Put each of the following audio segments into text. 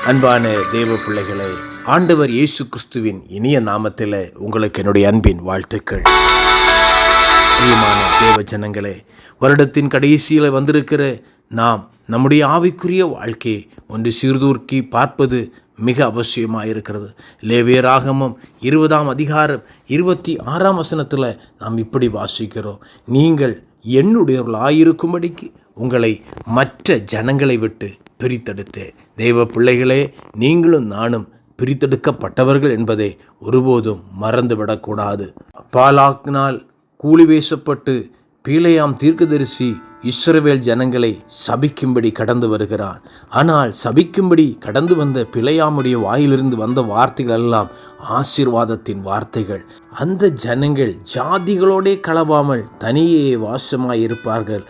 அன்பான தேவ பிள்ளைகளே, ஆண்டவர் இயேசு கிறிஸ்துவின் இனிய நாமத்தில் உங்களுக்கு என்னுடைய அன்பின் வாழ்த்துக்கள். பிரியமான தேவ ஜனங்களே, வருடத்தின் கடைசியில் வந்திருக்கிற நாம் நம்முடைய ஆவிக்குரிய வாழ்க்கையை ஒன்று சீர்தூக்கி பார்ப்பது மிக அவசியமாக இருக்கிறது. லேவியராகமம் 20ஆம் அதிகாரம் 26ஆம் வசனத்தில் நாம் இப்படி வாசிக்கிறோம்: நீங்கள் என்னுடையவர்களாயிருக்கும்படிக்கு உங்களை மற்ற ஜனங்களை விட்டு பிரித்தெடுத்தேன். தெய்வ பிள்ளைகளே, நீங்களும் நானும் பிரித்தெடுக்கப்பட்டவர்கள் என்பதை ஒருபோதும் மறந்துவிடக்கூடாது. பாலாக்கினால் கூலி பேசப்பட்டு பீலேயாம் தீர்க்கதரிசி இஸ்ரவேல் ஜனங்களை சபிக்கும்படி கடந்து வருகிறான். ஆனால் சபிக்கும்படி கடந்து வந்த பிலேயாமுடைய வாயிலிருந்து வந்த வார்த்தைகள் எல்லாம் ஆசீர்வாதத்தின் வார்த்தைகள். அந்த ஜனங்கள் ஜாதிகளோடே கலவாமல் தனியே வாசமாயிருப்பார்கள்.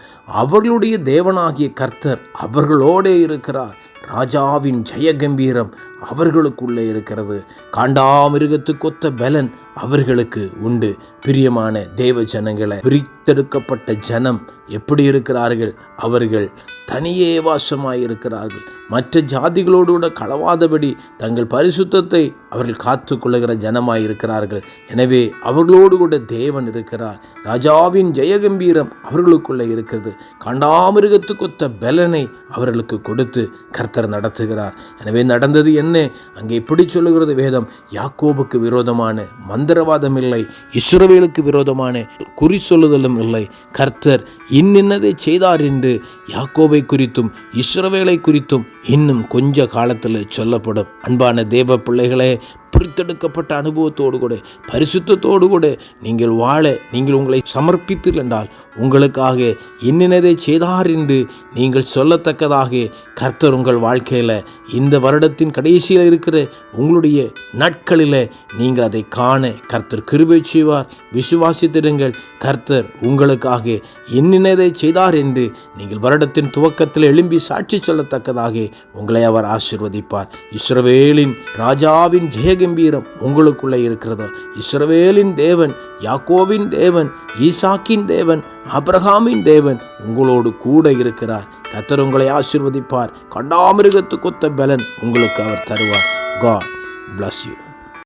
அவர்களுடைய தேவனாகிய கர்த்தர் அவர்களோடே இருக்கிறார். ராஜாவின் ஜெயகம்பீரம் அவர்களுக்குள்ளே இருக்கிறது. காண்டாமிருகத்துக்கொத்த பலன் அவர்களுக்கு உண்டு. பிரியமான தேவ ஜனங்களை, பிரித்தெடுக்கப்பட்ட ஜனம் எப்படி இருக்கிறார்கள்? அவர்கள் தனியே வாசமாயிருக்கிறார்கள். மற்ற ஜாதிகளோடு கூட களவாதபடி தங்கள் பரிசுத்தத்தை அவர்கள் காத்து கொள்ளுகிற ஜனமாயிருக்கிறார்கள். எனவே அவர்களோடு கூட தேவன் இருக்கிறார். ராஜாவின் ஜெயகம்பீரம் அவர்களுக்குள்ளே இருக்கிறது. காண்டாமிருகத்துக்கொத்த பலனை அவர்களுக்கு கொடுத்து கர்த்தர் நடத்துகிறார். எனவே நடந்தது என்ன? அங்கே இப்படி சொல்லுகிறது வேதம்: யாக்கோபுக்கு விரோதமான மந்திரவாதம் இல்லை, இஸ்ரவேலுக்கு விரோதமான குறி சொல்லுதலும் இல்லை. கர்த்தர் இன்னின்னதை செய்தார் என்று யாக்கோபை குறித்தும் இஸ்ரவேலை குறித்தும் இன்னும் கொஞ்ச காலத்தில் சொல்லப்படும். அன்பான தேவ பிள்ளைகளே, பிரித்தெடுக்கப்பட்ட அனுபவத்தோடு கூட பரிசுத்தத்தோடு கூட நீங்கள் வாழ நீங்கள் உங்களை சமர்ப்பிப்பீர்கள் என்றால் உங்களுக்காக இன்னினதை செய்தார் என்று நீங்கள் சொல்லத்தக்கதாக கர்த்தர் உங்கள் வாழ்க்கையில் இந்த வருடத்தின் கடைசியில் இருக்கிற உங்களுடைய நாட்களில் நீங்கள் அதை காண கர்த்தர் கிருபை செய்வார். விசுவாசித்திடுங்கள். கர்த்தர் உங்களுக்காக இன்னினதை செய்தார் என்று நீங்கள் வருடத்தின் துவக்கத்தில் எழும்பி சாட்சி சொல்லத்தக்கதாக உங்களை அவர் ஆசீர்வதிப்பார். இஸ்ரவேலின் ராஜாவின் ஜெயகம்பீரம் உங்களுக்குள்ளே இருக்கிறது. இஸ்ரவேலின் தேவன், யாக்கோபின் தேவன், ஈசாக்கின் தேவன், ஆபிரகாமின் தேவன் உங்களோடு கூட இருக்கிறார். கர்த்தர் உங்களை ஆசீர்வதிப்பார். காண்டாமிருகத்துக்கொத்த பலன் உங்களுக்கு அவர் தருவார். God bless you.